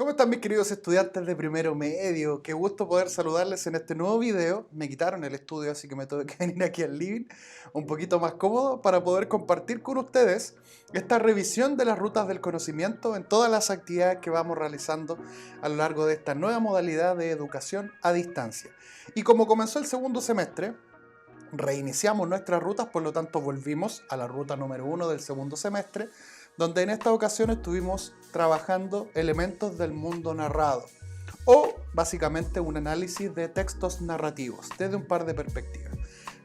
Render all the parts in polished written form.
¿Cómo están mis queridos estudiantes de primero medio? Qué gusto poder saludarles en este nuevo video. Me quitaron el estudio, así que me tuve que venir aquí al living, un poquito más cómodo, para poder compartir con ustedes esta revisión de las rutas del conocimiento en todas las actividades que vamos realizando a lo largo de esta nueva modalidad de educación a distancia. Y como comenzó el segundo semestre, reiniciamos nuestras rutas, por lo tanto volvimos a la ruta número 1 del segundo semestre, donde en esta ocasión estuvimos trabajando elementos del mundo narrado, o básicamente un análisis de textos narrativos desde un par de perspectivas.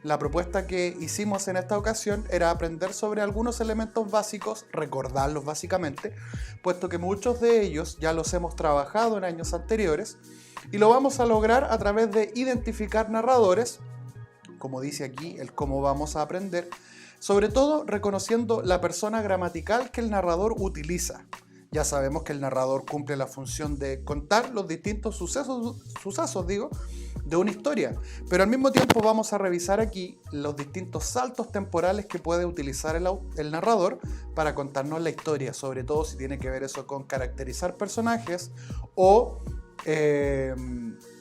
La propuesta que hicimos en esta ocasión era aprender sobre algunos elementos básicos, recordarlos básicamente, puesto que muchos de ellos ya los hemos trabajado en años anteriores, y lo vamos a lograr a través de identificar narradores, como dice aquí, el cómo vamos a aprender, sobre todo reconociendo la persona gramatical que el narrador utiliza. Ya sabemos que el narrador cumple la función de contar los distintos sucesos de una historia, pero al mismo tiempo vamos a revisar aquí los distintos saltos temporales que puede utilizar el narrador para contarnos la historia, sobre todo si tiene que ver eso con caracterizar personajes o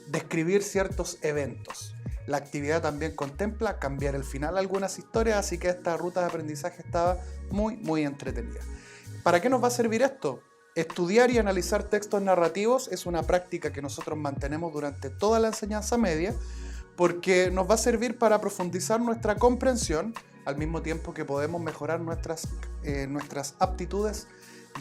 describir ciertos eventos. La actividad también contempla cambiar el final a algunas historias, así que esta ruta de aprendizaje estaba muy entretenida. ¿Para qué nos va a servir esto? Estudiar y analizar textos narrativos es una práctica que nosotros mantenemos durante toda la enseñanza media, porque nos va a servir para profundizar nuestra comprensión, al mismo tiempo que podemos mejorar nuestras aptitudes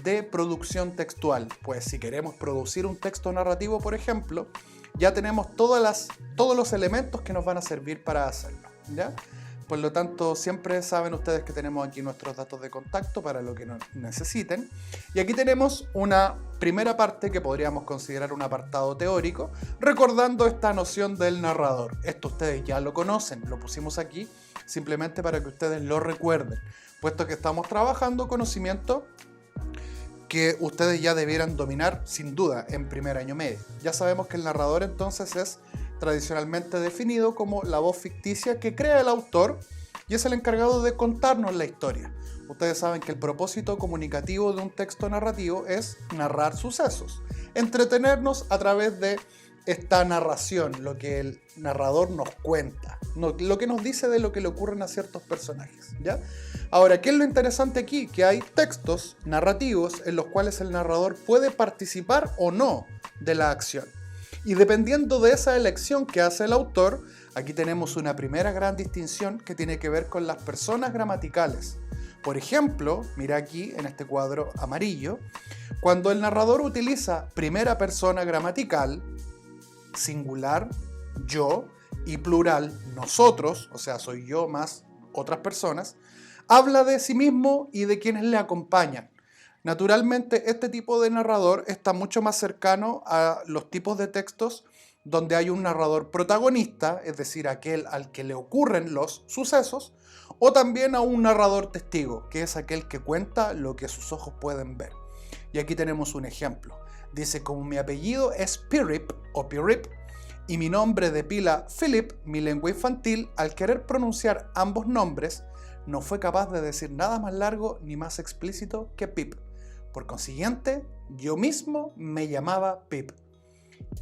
de producción textual. Pues si queremos producir un texto narrativo, por ejemplo, ya tenemos todos los elementos que nos van a servir para hacerlo, ¿ya? Por lo tanto, siempre saben ustedes que tenemos aquí nuestros datos de contacto para lo que nos necesiten. Y aquí tenemos una primera parte que podríamos considerar un apartado teórico, recordando esta noción del narrador. Esto ustedes ya lo conocen, lo pusimos aquí simplemente para que ustedes lo recuerden, puesto que estamos trabajando conocimiento que ustedes ya debieran dominar sin duda en primer año medio. Ya sabemos que el narrador entonces es tradicionalmente definido como la voz ficticia que crea el autor y es el encargado de contarnos la historia. Ustedes saben que el propósito comunicativo de un texto narrativo es narrar sucesos, entretenernos a través de esta narración, lo que el narrador nos cuenta, lo que nos dice de lo que le ocurren a ciertos personajes, ¿ya? Ahora, ¿qué es lo interesante aquí? Que hay textos narrativos en los cuales el narrador puede participar o no de la acción. Y dependiendo de esa elección que hace el autor, aquí tenemos una primera gran distinción que tiene que ver con las personas gramaticales. Por ejemplo, mira aquí en este cuadro amarillo, cuando el narrador utiliza primera persona gramatical, singular, yo, y plural, nosotros, o sea, soy yo más otras personas, habla de sí mismo y de quienes le acompañan. Naturalmente, este tipo de narrador está mucho más cercano a los tipos de textos donde hay un narrador protagonista, es decir, aquel al que le ocurren los sucesos, o también a un narrador testigo, que es aquel que cuenta lo que sus ojos pueden ver. Y aquí tenemos un ejemplo. Dice, como mi apellido es Pirip o Pirip, y mi nombre de pila Philip, mi lengua infantil, al querer pronunciar ambos nombres, no fue capaz de decir nada más largo ni más explícito que Pip. Por consiguiente, yo mismo me llamaba Pip.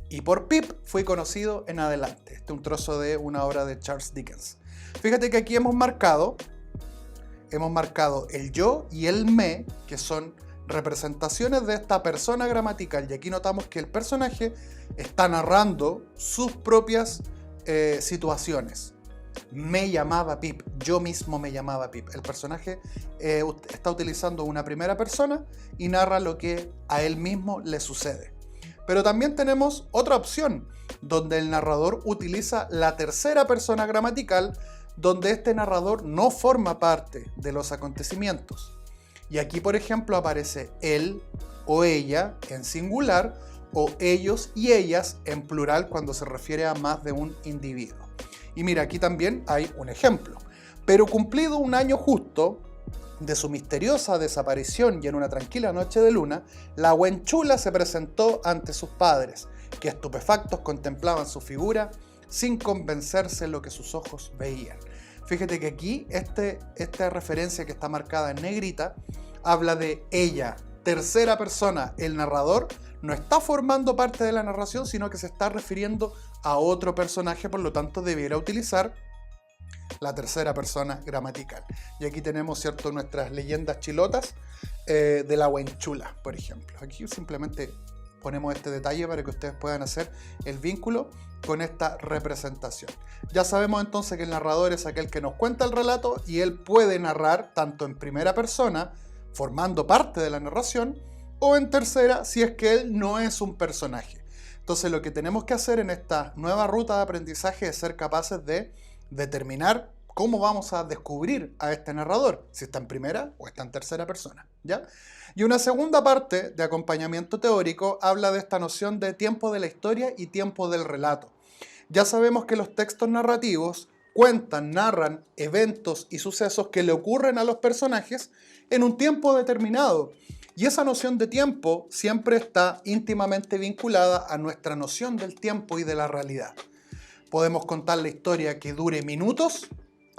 Y por Pip fui conocido en adelante. Este es un trozo de una obra de Charles Dickens. Fíjate que aquí hemos marcado el yo y el me, que son representaciones de esta persona gramatical. Y aquí notamos que el personaje está narrando sus propias situaciones. Me llamaba Pip, yo mismo me llamaba Pip. El personaje está utilizando una primera persona y narra lo que a él mismo le sucede. Pero también tenemos otra opción, donde el narrador utiliza la tercera persona gramatical, donde este narrador no forma parte de los acontecimientos. Y aquí, por ejemplo, aparece él o ella en singular, o ellos y ellas en plural cuando se refiere a más de un individuo. Y mira, aquí también hay un ejemplo. Pero cumplido un año justo de su misteriosa desaparición y en una tranquila noche de luna, la huenchula se presentó ante sus padres, que estupefactos contemplaban su figura sin convencerse lo que sus ojos veían. Fíjate que aquí esta referencia que está marcada en negrita habla de ella, tercera persona. El narrador no está formando parte de la narración, sino que se está refiriendo a otro personaje, por lo tanto debiera utilizar la tercera persona gramatical. Y aquí tenemos, ¿cierto?, nuestras leyendas chilotas de la Huenchula, por ejemplo. Aquí simplemente ponemos este detalle para que ustedes puedan hacer el vínculo con esta representación. Ya sabemos entonces que el narrador es aquel que nos cuenta el relato y él puede narrar tanto en primera persona, formando parte de la narración, o en tercera si es que él no es un personaje. Entonces lo que tenemos que hacer en esta nueva ruta de aprendizaje es ser capaces de determinar cómo vamos a descubrir a este narrador, si está en primera o está en tercera persona, ¿ya? Y una segunda parte de acompañamiento teórico habla de esta noción de tiempo de la historia y tiempo del relato. Ya sabemos que los textos narrativos cuentan, narran eventos y sucesos que le ocurren a los personajes en un tiempo determinado. Y esa noción de tiempo siempre está íntimamente vinculada a nuestra noción del tiempo y de la realidad. Podemos contar la historia que dure minutos,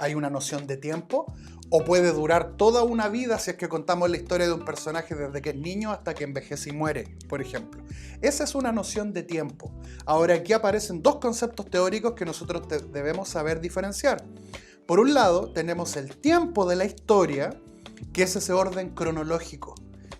hay una noción de tiempo, o puede durar toda una vida si es que contamos la historia de un personaje desde que es niño hasta que envejece y muere, por ejemplo. Esa es una noción de tiempo. Ahora aquí aparecen dos conceptos teóricos que nosotros debemos saber diferenciar. Por un lado, tenemos el tiempo de la historia, que es ese orden cronológico.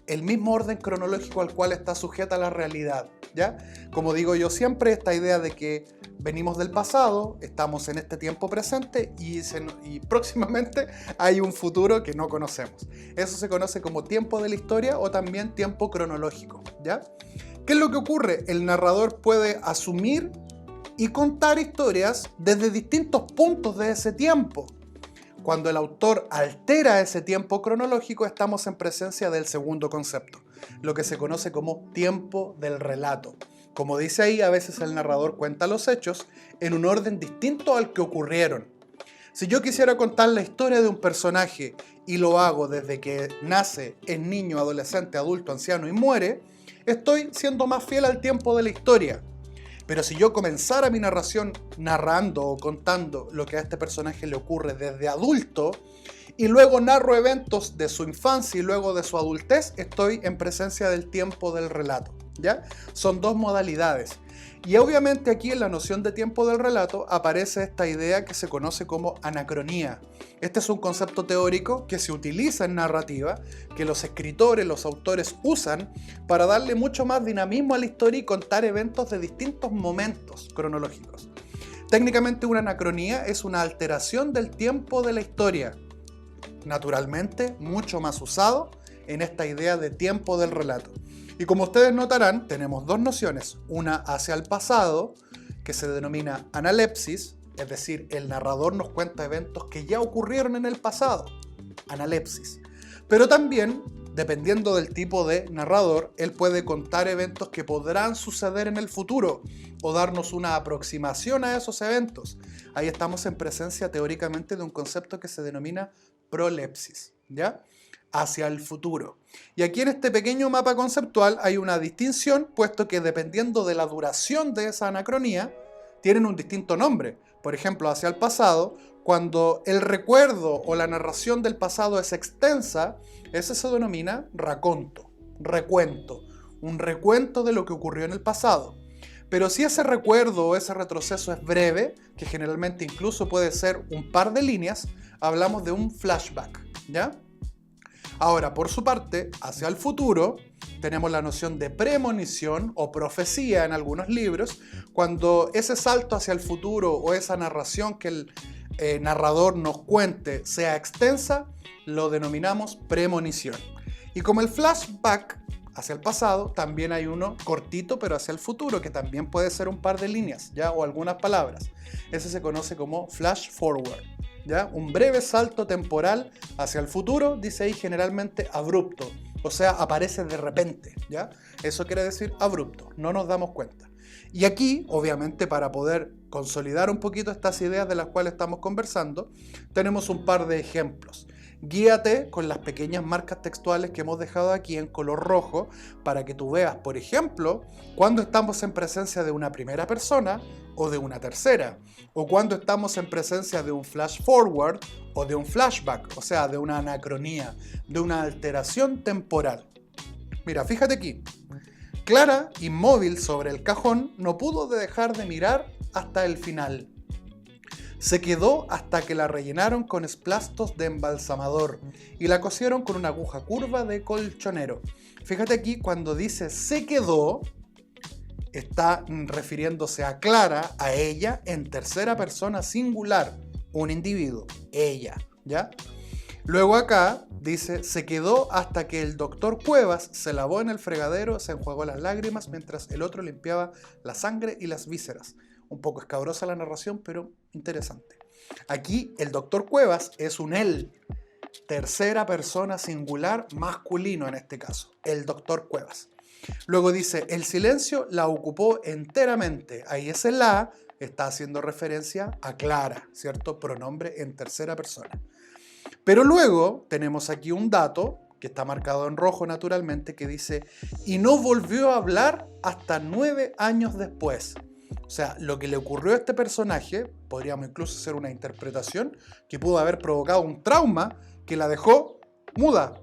El mismo orden cronológico al cual está sujeta la realidad, ¿ya? Como digo yo siempre, esta idea de que venimos del pasado, estamos en este tiempo presente y próximamente hay un futuro que no conocemos. Eso se conoce como tiempo de la historia o también tiempo cronológico, ¿ya? ¿Qué es lo que ocurre? El narrador puede asumir y contar historias desde distintos puntos de ese tiempo. Cuando el autor altera ese tiempo cronológico, estamos en presencia del segundo concepto, lo que se conoce como tiempo del relato. Como dice ahí, a veces el narrador cuenta los hechos en un orden distinto al que ocurrieron. Si yo quisiera contar la historia de un personaje y lo hago desde que nace, es niño, adolescente, adulto, anciano y muere, estoy siendo más fiel al tiempo de la historia. Pero si yo comenzara mi narración narrando o contando lo que a este personaje le ocurre desde adulto y luego narro eventos de su infancia y luego de su adultez, estoy en presencia del tiempo del relato, ¿ya? Son dos modalidades. Y obviamente aquí en la noción de tiempo del relato aparece esta idea que se conoce como anacronía. Este es un concepto teórico que se utiliza en narrativa, que los escritores, los autores usan para darle mucho más dinamismo a la historia y contar eventos de distintos momentos cronológicos. Técnicamente una anacronía es una alteración del tiempo de la historia. Naturalmente, mucho más usado en esta idea de tiempo del relato. Y como ustedes notarán, tenemos dos nociones, una hacia el pasado, que se denomina analepsis, es decir, el narrador nos cuenta eventos que ya ocurrieron en el pasado, analepsis. Pero también, dependiendo del tipo de narrador, él puede contar eventos que podrán suceder en el futuro o darnos una aproximación a esos eventos. Ahí estamos en presencia teóricamente de un concepto que se denomina prolepsis, ¿ya? Hacia el futuro. Y aquí en este pequeño mapa conceptual hay una distinción, puesto que dependiendo de la duración de esa anacronía, tienen un distinto nombre. Por ejemplo, hacia el pasado, cuando el recuerdo o la narración del pasado es extensa, ese se denomina raconto, recuento, un recuento de lo que ocurrió en el pasado. Pero si ese recuerdo o ese retroceso es breve, que generalmente incluso puede ser un par de líneas, hablamos de un flashback, ¿ya? Ahora, por su parte, hacia el futuro, tenemos la noción de premonición o profecía en algunos libros, cuando ese salto hacia el futuro o esa narración que el narrador nos cuente sea extensa, lo denominamos premonición. Y como el flashback hacia el pasado, también hay uno cortito pero hacia el futuro, que también puede ser un par de líneas, ¿ya? O algunas palabras. Ese se conoce como flash forward, ¿ya? Un breve salto temporal hacia el futuro, dice ahí generalmente abrupto, o sea, aparece de repente, ¿ya? Eso quiere decir abrupto, no nos damos cuenta. Y aquí, obviamente, para poder consolidar un poquito estas ideas de las cuales estamos conversando, tenemos un par de ejemplos. Guíate con las pequeñas marcas textuales que hemos dejado aquí en color rojo para que tú veas, por ejemplo, cuando estamos en presencia de una primera persona o de una tercera, o cuando estamos en presencia de un flash forward o de un flashback, o sea, de una anacronía, de una alteración temporal. Mira, fíjate aquí. Clara, inmóvil sobre el cajón, no pudo dejar de mirar hasta el final. Se quedó hasta que la rellenaron con esplastos de embalsamador y la cosieron con una aguja curva de colchonero. Fíjate aquí, cuando dice se quedó, está refiriéndose a Clara, a ella, en tercera persona singular, un individuo, ella, ¿ya? Luego acá dice, se quedó hasta que el doctor Cuevas se lavó en el fregadero, se enjuagó las lágrimas mientras el otro limpiaba la sangre y las vísceras. Un poco escabrosa la narración, pero interesante. Aquí el doctor Cuevas es un él, tercera persona singular masculino en este caso, el doctor Cuevas. Luego dice, el silencio la ocupó enteramente. Ahí ese la está haciendo referencia a Clara, ¿cierto? Pronombre en tercera persona. Pero luego tenemos aquí un dato, que está marcado en rojo naturalmente, que dice, y no volvió a hablar hasta 9 años después. O sea, lo que le ocurrió a este personaje, podríamos incluso hacer una interpretación, que pudo haber provocado un trauma que la dejó muda.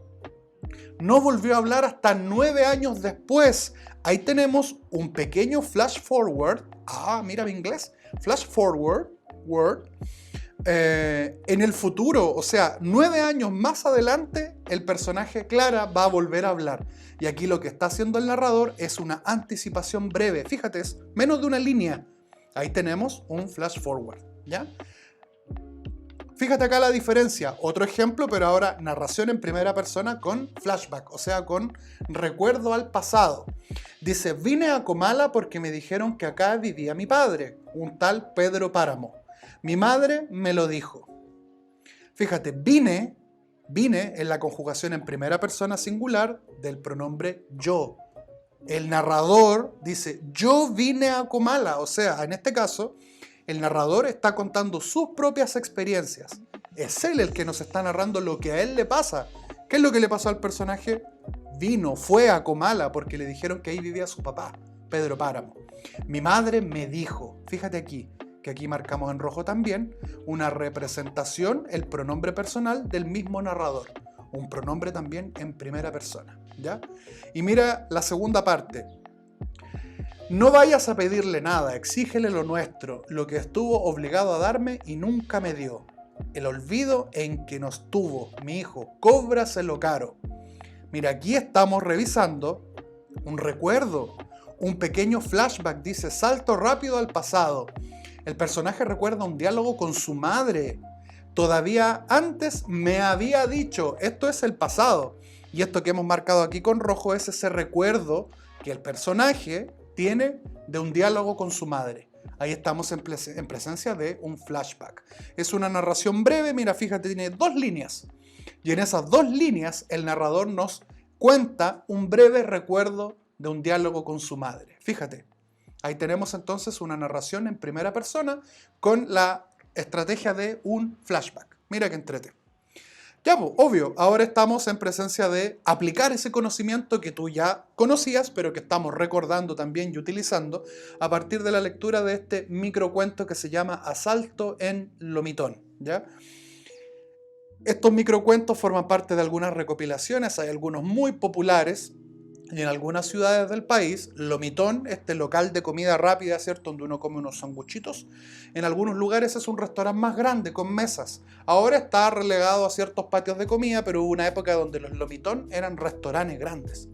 No volvió a hablar hasta 9 años después. Ahí tenemos un pequeño flash forward. Ah, mira mi inglés. Flash forward. En el futuro, o sea, 9 años más adelante, el personaje Clara va a volver a hablar. Y aquí lo que está haciendo el narrador es una anticipación breve. Fíjate, es menos de una línea. Ahí tenemos un flash forward, ¿ya? Fíjate acá la diferencia. Otro ejemplo, pero ahora narración en primera persona con flashback, o sea, con recuerdo al pasado. Dice, vine a Comala porque me dijeron que acá vivía mi padre, un tal Pedro Páramo. Mi madre me lo dijo. Fíjate, vine en la conjugación en primera persona singular del pronombre yo. El narrador dice, yo vine a Comala. O sea, en este caso, el narrador está contando sus propias experiencias. Es él el que nos está narrando lo que a él le pasa. ¿Qué es lo que le pasó al personaje? Fue a Comala porque le dijeron que ahí vivía su papá, Pedro Páramo. Mi madre me dijo, fíjate aquí, que aquí marcamos en rojo también, una representación, el pronombre personal del mismo narrador. Un pronombre también en primera persona, ¿ya? Y mira la segunda parte. No vayas a pedirle nada, exígele lo nuestro, lo que estuvo obligado a darme y nunca me dio. El olvido en que nos tuvo, mi hijo, cóbraselo caro. Mira, aquí estamos revisando un recuerdo, un pequeño flashback, dice, salto rápido al pasado. El personaje recuerda un diálogo con su madre. Todavía antes me había dicho, esto es el pasado. Y esto que hemos marcado aquí con rojo es ese recuerdo que el personaje tiene de un diálogo con su madre. Ahí estamos en presencia de un flashback. Es una narración breve, mira, fíjate, tiene 2 líneas. Y en esas 2 líneas el narrador nos cuenta un breve recuerdo de un diálogo con su madre. Fíjate. Ahí tenemos entonces una narración en primera persona con la estrategia de un flashback. Mira que entrete. Ya, pues, obvio, ahora estamos en presencia de aplicar ese conocimiento que tú ya conocías, pero que estamos recordando también y utilizando a partir de la lectura de este microcuento que se llama Asalto en Lomitón, ¿ya? Estos microcuentos forman parte de algunas recopilaciones, hay algunos muy populares. Y en algunas ciudades del país, Lomitón, este local de comida rápida, ¿cierto?, donde uno come unos sanguchitos, en algunos lugares es un restaurante más grande, con mesas. Ahora está relegado a ciertos patios de comida, pero hubo una época donde los Lomitón eran restaurantes grandes.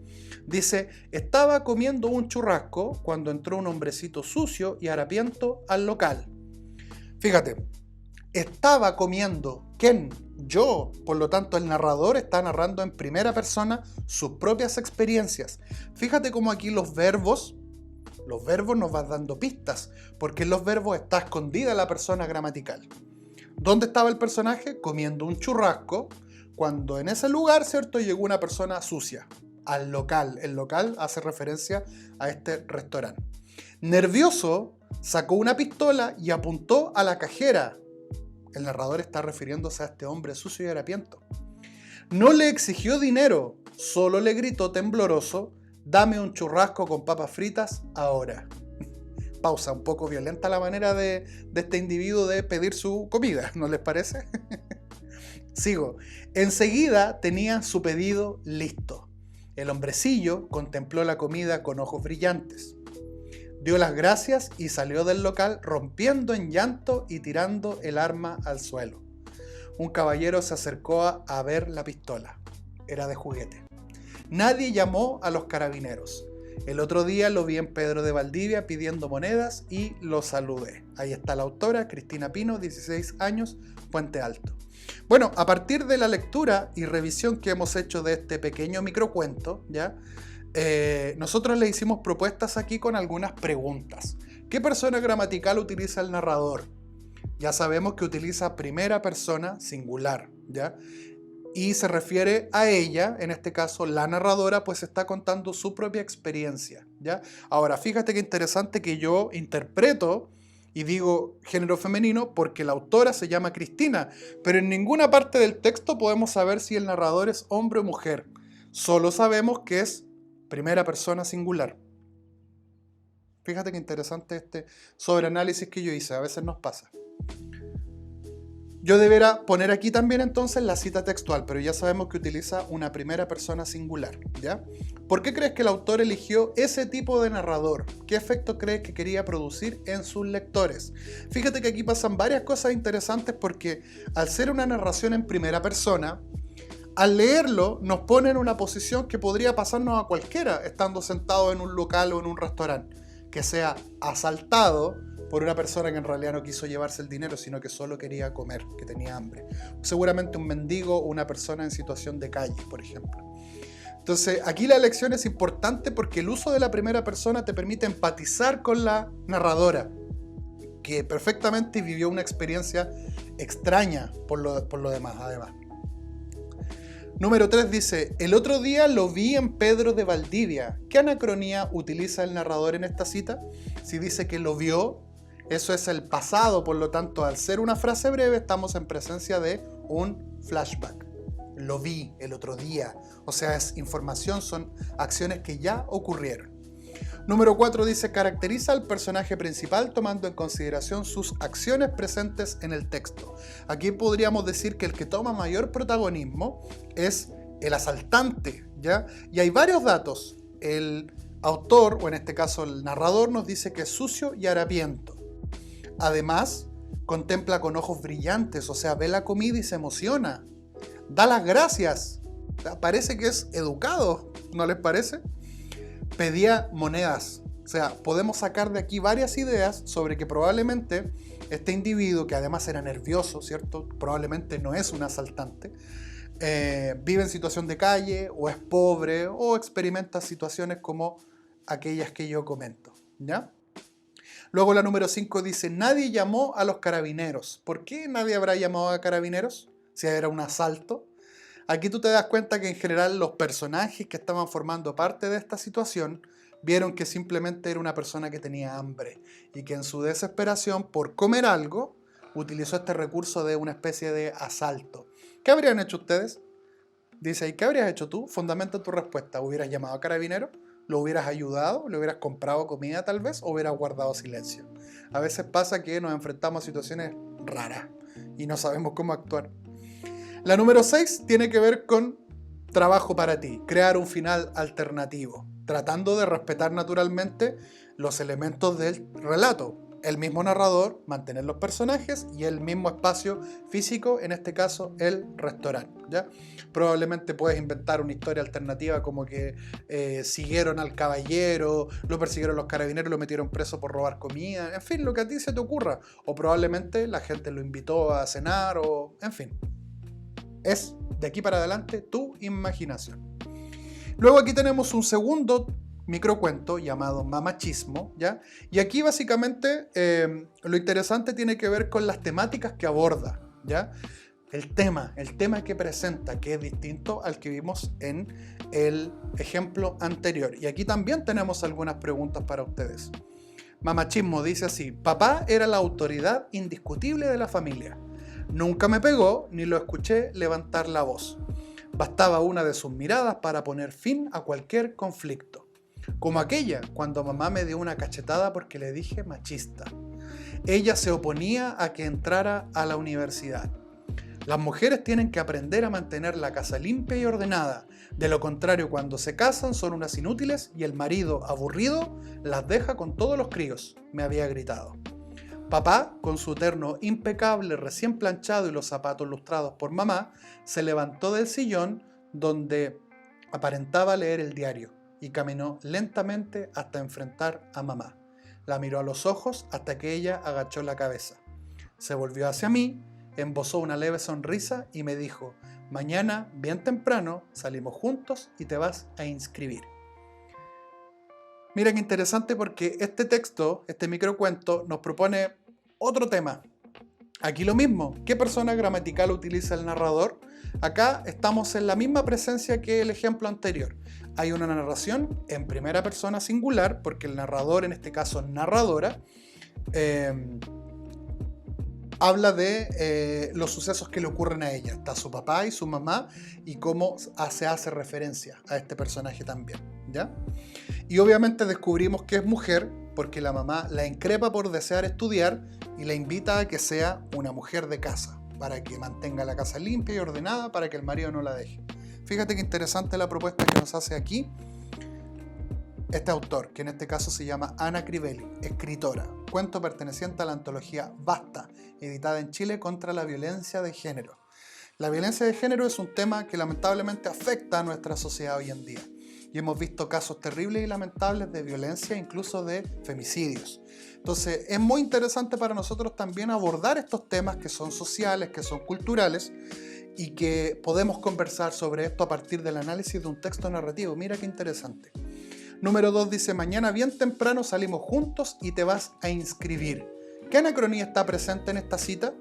Dice, estaba comiendo un churrasco cuando entró un hombrecito sucio y harapiento al local. Fíjate, estaba comiendo, ¿quién? Yo. Por lo tanto, el narrador está narrando en primera persona sus propias experiencias. Fíjate cómo aquí los verbos nos van dando pistas, porque en los verbos está escondida la persona gramatical. ¿Dónde estaba el personaje? Comiendo un churrasco, cuando en ese lugar, ¿cierto?, llegó una persona sucia al local. El local hace referencia a este restaurante. Nervioso, sacó una pistola y apuntó a la cajera. El narrador está refiriéndose a este hombre sucio y harapiento. No le exigió dinero, solo le gritó tembloroso, dame un churrasco con papas fritas ahora. Pausa, un poco violenta la manera de este individuo de pedir su comida, ¿no les parece? Sigo. Enseguida tenía su pedido listo. El hombrecillo contempló la comida con ojos brillantes. Dio las gracias y salió del local rompiendo en llanto y tirando el arma al suelo. Un caballero se acercó a ver la pistola. Era de juguete. Nadie llamó a los carabineros. El otro día lo vi en Pedro de Valdivia pidiendo monedas y lo saludé. Ahí está la autora, Cristina Pino, 16 años, Puente Alto. Bueno, a partir de la lectura y revisión que hemos hecho de este pequeño microcuento, ¿ya? Nosotros le hicimos propuestas aquí con algunas preguntas. ¿Qué persona gramatical utiliza el narrador? Ya sabemos que utiliza primera persona singular, ¿ya? Y se refiere a ella, en este caso la narradora, pues está contando su propia experiencia, ¿ya? Ahora, fíjate qué interesante que yo interpreto y digo género femenino porque la autora se llama Cristina, pero en ninguna parte del texto podemos saber si el narrador es hombre o mujer. Solo sabemos que es primera persona singular. Fíjate qué interesante este sobreanálisis que yo hice, a veces nos pasa. Yo debería poner aquí también entonces la cita textual, pero ya sabemos que utiliza una primera persona singular, ¿ya? ¿Por qué crees que el autor eligió ese tipo de narrador? ¿Qué efecto crees que quería producir en sus lectores? Fíjate que aquí pasan varias cosas interesantes porque al ser una narración en primera persona, al leerlo nos pone en una posición que podría pasarnos a cualquiera estando sentado en un local o en un restaurante, que sea asaltado por una persona que en realidad no quiso llevarse el dinero, sino que solo quería comer, que tenía hambre. Seguramente un mendigo o una persona en situación de calle, por ejemplo. Entonces, aquí la elección es importante porque el uso de la primera persona te permite empatizar con la narradora, que perfectamente vivió una experiencia extraña por lo demás, además. Número 3 dice, el otro día lo vi en Pedro de Valdivia. ¿Qué anacronía utiliza el narrador en esta cita? Si dice que lo vio, eso es el pasado, por lo tanto, al ser una frase breve, estamos en presencia de un flashback. Lo vi el otro día. O sea, es información, son acciones que ya ocurrieron. Número 4 dice, caracteriza al personaje principal tomando en consideración sus acciones presentes en el texto. Aquí podríamos decir que el que toma mayor protagonismo es el asaltante, ¿ya? Y hay varios datos. El autor, o en este caso el narrador, nos dice que es sucio y harapiento. Además, contempla con ojos brillantes, o sea, ve la comida y se emociona. Da las gracias. O sea, parece que es educado, ¿no les parece? Pedía monedas. O sea, podemos sacar de aquí varias ideas sobre que probablemente este individuo, que además era nervioso, ¿cierto? Probablemente no es un asaltante, vive en situación de calle, o es pobre, o experimenta situaciones como aquellas que yo comento, ¿ya? Luego la número 5 dice, nadie llamó a los carabineros. ¿Por qué nadie habrá llamado a carabineros? Si era un asalto. Aquí tú te das cuenta que en general los personajes que estaban formando parte de esta situación vieron que simplemente era una persona que tenía hambre y que en su desesperación por comer algo utilizó este recurso de una especie de asalto. ¿Qué habrían hecho ustedes? Dice, ¿y qué habrías hecho tú? Fundamenta tu respuesta. ¿Hubieras llamado a carabineros? ¿Lo hubieras ayudado? ¿Le hubieras comprado comida tal vez? ¿O hubieras guardado silencio? A veces pasa que nos enfrentamos a situaciones raras y no sabemos cómo actuar. La número 6 tiene que ver con trabajo para ti, crear un final alternativo, tratando de respetar naturalmente los elementos del relato. El mismo narrador, mantener los personajes y el mismo espacio físico, en este caso el restaurante, ¿ya? Probablemente puedes inventar una historia alternativa como que siguieron al caballero, lo persiguieron los carabineros, lo metieron preso por robar comida, en fin, lo que a ti se te ocurra. O probablemente la gente lo invitó a cenar, o en fin. Es de aquí para adelante tu imaginación. Luego aquí tenemos un segundo microcuento llamado Mamachismo, ¿ya? Y aquí básicamente lo interesante tiene que ver con las temáticas que aborda, ¿ya? El tema que presenta, que es distinto al que vimos en el ejemplo anterior. Y aquí también tenemos algunas preguntas para ustedes. Mamachismo dice así: papá era la autoridad indiscutible de la familia. Nunca me pegó ni lo escuché levantar la voz. Bastaba una de sus miradas para poner fin a cualquier conflicto. Como aquella cuando mamá me dio una cachetada porque le dije machista. Ella se oponía a que entrara a la universidad. Las mujeres tienen que aprender a mantener la casa limpia y ordenada. De lo contrario, cuando se casan son unas inútiles y el marido, aburrido, las deja con todos los críos, me había gritado. Papá, con su terno impecable, recién planchado y los zapatos lustrados por mamá, se levantó del sillón donde aparentaba leer el diario y caminó lentamente hasta enfrentar a mamá. La miró a los ojos hasta que ella agachó la cabeza. Se volvió hacia mí, embozó una leve sonrisa y me dijo: mañana, bien temprano, salimos juntos y te vas a inscribir. Mira qué interesante, porque este texto, este microcuento, nos propone otro tema. Aquí lo mismo, ¿qué persona gramatical utiliza el narrador? Acá estamos en la misma presencia que el ejemplo anterior. Hay una narración en primera persona singular, porque el narrador, en este caso narradora, habla de los sucesos que le ocurren a ella. Está su papá y su mamá y cómo se hace referencia a este personaje también, ¿ya? Y obviamente descubrimos que es mujer porque la mamá la increpa por desear estudiar y la invita a que sea una mujer de casa, para que mantenga la casa limpia y ordenada, para que el marido no la deje. Fíjate qué interesante la propuesta que nos hace aquí este autor, que en este caso se llama Ana Crivelli, escritora. Cuento perteneciente a la antología Basta, editada en Chile, contra la violencia de género. La violencia de género es un tema que lamentablemente afecta a nuestra sociedad hoy en día. Y hemos visto casos terribles y lamentables de violencia, incluso de femicidios. Entonces es muy interesante para nosotros también abordar estos temas que son sociales, que son culturales, y que podemos conversar sobre esto a partir del análisis de un texto narrativo. Mira qué interesante. Número 2 dice: mañana bien temprano salimos juntos y te vas a inscribir. ¿Qué anacronía está presente en esta cita?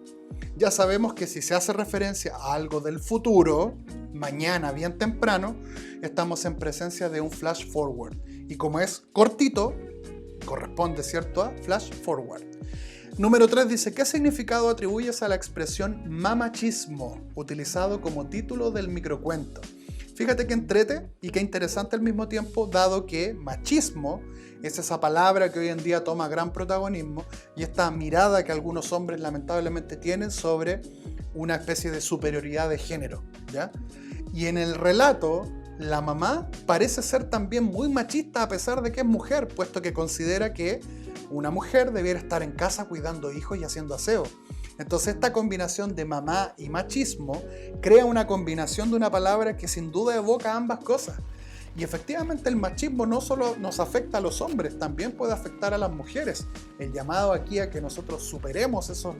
Ya sabemos que si se hace referencia a algo del futuro, mañana bien temprano, estamos en presencia de un flash forward. Y como es cortito, corresponde, ¿cierto?, a flash forward. Número 3 dice: ¿qué significado atribuyes a la expresión mamachismo, utilizado como título del microcuento? Fíjate que entrete y qué interesante al mismo tiempo, dado que machismo es esa palabra que hoy en día toma gran protagonismo y esta mirada que algunos hombres lamentablemente tienen sobre una especie de superioridad de género, ¿ya? Y en el relato, la mamá parece ser también muy machista a pesar de que es mujer, puesto que considera que una mujer debiera estar en casa cuidando hijos y haciendo aseo. Entonces esta combinación de mamá y machismo crea una combinación de una palabra que sin duda evoca ambas cosas. Y efectivamente el machismo no solo nos afecta a los hombres, también puede afectar a las mujeres. El llamado aquí a que nosotros superemos esos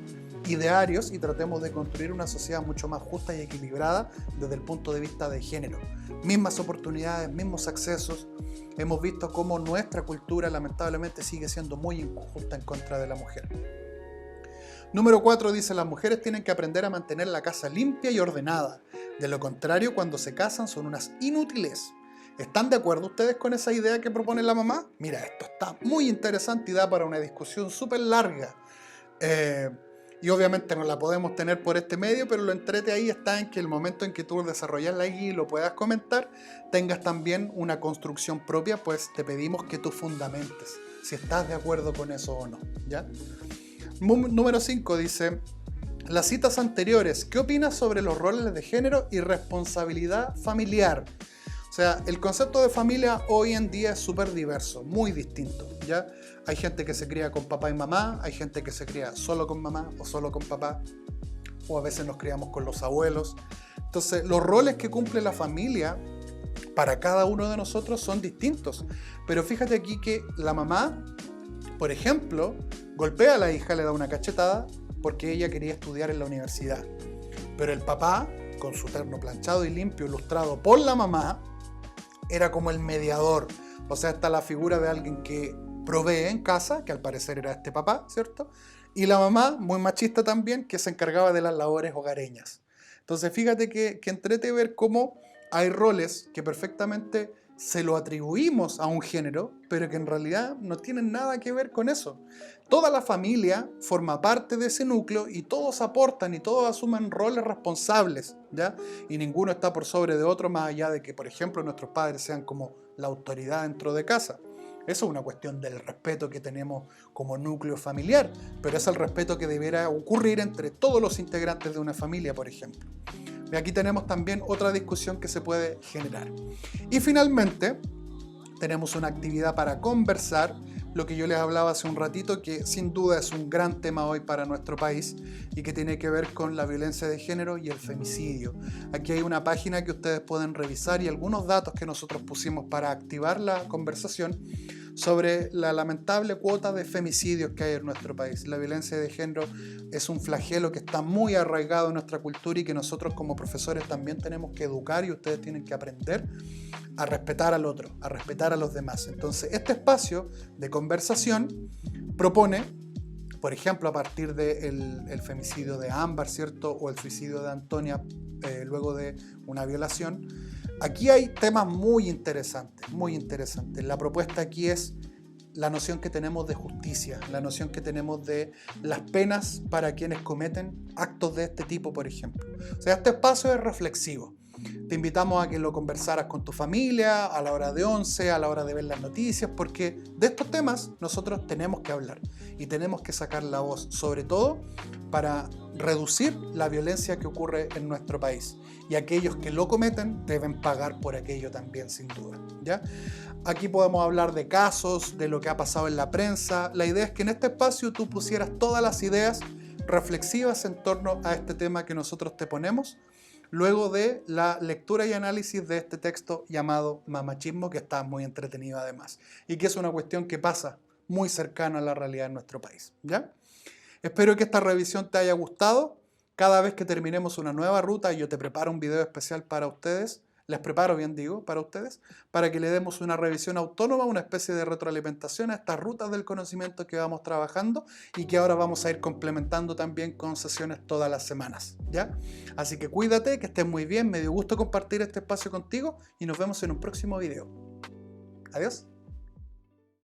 idearios y tratemos de construir una sociedad mucho más justa y equilibrada desde el punto de vista de género. Mismas oportunidades, mismos accesos. Hemos visto cómo nuestra cultura lamentablemente sigue siendo muy injusta en contra de la mujer. Número 4 dice: las mujeres tienen que aprender a mantener la casa limpia y ordenada. De lo contrario, cuando se casan son unas inútiles. ¿Están de acuerdo ustedes con esa idea que propone la mamá? Mira, esto está muy interesante y da para una discusión súper larga. Y obviamente no la podemos tener por este medio, pero lo entrete ahí está en que el momento en que tú desarrollas la guía y lo puedas comentar, tengas también una construcción propia, pues te pedimos que tú fundamentes si estás de acuerdo con eso o no, ¿ya? Número 5 dice: las citas anteriores, ¿qué opinas sobre los roles de género y responsabilidad familiar? O sea, el concepto de familia hoy en día es súper diverso, muy distinto, ¿ya? Hay gente que se cría con papá y mamá, hay gente que se cría solo con mamá o solo con papá, o a veces nos criamos con los abuelos. Entonces, los roles que cumple la familia para cada uno de nosotros son distintos. Pero fíjate aquí que la mamá, por ejemplo, golpea a la hija, le da una cachetada porque ella quería estudiar en la universidad. Pero el papá, con su terno planchado y limpio, ilustrado por la mamá, era como el mediador. O sea, está la figura de alguien que provee en casa, que al parecer era este papá, ¿cierto? Y la mamá, muy machista también, que se encargaba de las labores hogareñas. Entonces, fíjate que entrete ver cómo hay roles que perfectamente se lo atribuimos a un género, pero que en realidad no tienen nada que ver con eso. Toda la familia forma parte de ese núcleo y todos aportan y todos asumen roles responsables, ¿ya? Y ninguno está por sobre de otro, más allá de que, por ejemplo, nuestros padres sean como la autoridad dentro de casa. Eso es una cuestión del respeto que tenemos como núcleo familiar, pero es el respeto que debiera ocurrir entre todos los integrantes de una familia, por ejemplo. Y aquí tenemos también otra discusión que se puede generar. Y finalmente, tenemos una actividad para conversar, lo que yo les hablaba hace un ratito, que sin duda es un gran tema hoy para nuestro país y que tiene que ver con la violencia de género y el femicidio. Aquí hay una página que ustedes pueden revisar y algunos datos que nosotros pusimos para activar la conversación sobre la lamentable cuota de femicidios que hay en nuestro país. La violencia de género es un flagelo que está muy arraigado en nuestra cultura y que nosotros como profesores también tenemos que educar y ustedes tienen que aprender a respetar al otro, a respetar a los demás. Entonces, este espacio de conversación propone, por ejemplo, a partir del femicidio de Ámbar, ¿cierto? O el suicidio de Antonia luego de una violación. Aquí hay temas muy interesantes, muy interesantes. La propuesta aquí es la noción que tenemos de justicia, la noción que tenemos de las penas para quienes cometen actos de este tipo, por ejemplo. O sea, este espacio es reflexivo. Te invitamos a que lo conversaras con tu familia, a la hora de 11, a la hora de ver las noticias, porque de estos temas nosotros tenemos que hablar y tenemos que sacar la voz, sobre todo para reducir la violencia que ocurre en nuestro país. Y aquellos que lo cometen deben pagar por aquello también, sin duda, ¿ya? Aquí podemos hablar de casos, de lo que ha pasado en la prensa. La idea es que en este espacio tú pusieras todas las ideas reflexivas en torno a este tema que nosotros te ponemos, luego de la lectura y análisis de este texto llamado Mamachismo, que está muy entretenido además, y que es una cuestión que pasa muy cercana a la realidad en nuestro país, ¿ya? Espero que esta revisión te haya gustado. Cada vez que terminemos una nueva ruta, yo te preparo un video especial para ustedes, les preparo, bien digo, para ustedes, para que le demos una revisión autónoma, una especie de retroalimentación a estas rutas del conocimiento que vamos trabajando y que ahora vamos a ir complementando también con sesiones todas las semanas, ¿ya? Así que cuídate, que estés muy bien, me dio gusto compartir este espacio contigo y nos vemos en un próximo video. Adiós.